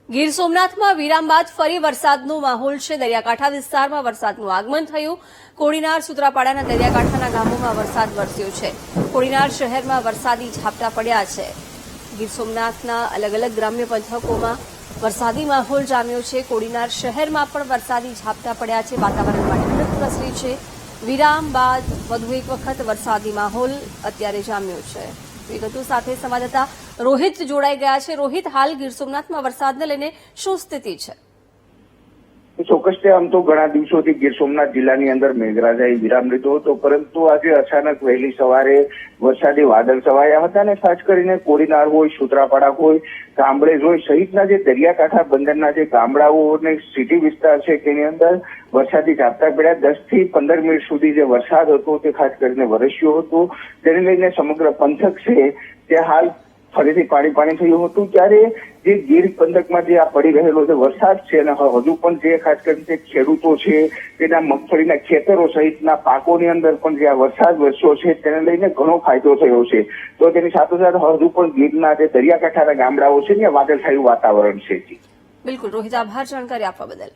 ગીર સોમનાથમાં વિરામ બાદ ફરી વરસાદનો માહોલ છે। દરિયાકાંઠા વિસ્તારમાં વરસાદનું આગમન થયું। કોડીનાર સૂત્રાપાડાના દરિયાકાંઠાના ગામોમાં વરસાદ વરસ્યો છે। કોડીનાર શહેરમાં વરસાદી ઝાપટા પડ્યા છે। ગીર સોમનાથના અલગ અલગ ગ્રામ્ય પંથકોમાં વરસાદી માહોલ જામ્યો છે। કોડીનાર શહેરમાં પણ વરસાદી ઝાપટા પડ્યા છે। વાતાવરણમાં ઠંડક પ્રસરી છે। વિરામ બાદ વધુ એક વખત વરસાદી માહોલ અત્યારે જામ્યો છે। વિગતો સાથે સંવાદદાતા રોહિત જોડાઈ ગયા છે। રોહિત, હાલ ગીર સોમનાથમાં વરસાદને લઈને શું સ્થિતિ છે? ચોક્કસ આમ તો ઘણા દિવસોથી ગીર સોમનાથ જિલ્લાની અંદર મેઘરાજાએ વિરામ લીધો હતો, પરંતુ આજે અચાનક વહેલી સવારે વરસાદી વાદળ છવાયા હતા અને ખાસ કરીને કોડીનાર હોય, સૂત્રાપાડા હોય, કાંબળેજ હોય સહિતના જે દરિયાકાંઠા બંદરના જે ગામડાઓ અને સિટી વિસ્તાર છે તેની અંદર વરસાદી ઝાપટા પડ્યા। 10 થી 15 મિનિટ સુધી જે વરસાદ હતો તે ખાસ કરીને વરસ્યો હતો, તેને લઈને સમગ્ર પંથક છે તે હાલ ફરીથી પાણી થયું હતું। ત્યારે જે ગીર પંથકમાં જે આ પડી રહેલો જે વરસાદ છે અને હજુ પણ જે ખાસ કરીને ખેડૂતો છે તેના મગફળીના ખેતરો સહિતના પાકોની અંદર પણ જે આ વરસાદ વરસ્યો છે તેને લઈને ઘણો ફાયદો થયો છે। તો તેની સાથોસાથ હજુ પણ ગીરના જે દરિયાકાંઠાના ગામડાઓ છે ત્યાં વાદળછાયું વાતાવરણ છે। બિલકુલ રોહિત, આભાર જાણકારી આપવા બદલ।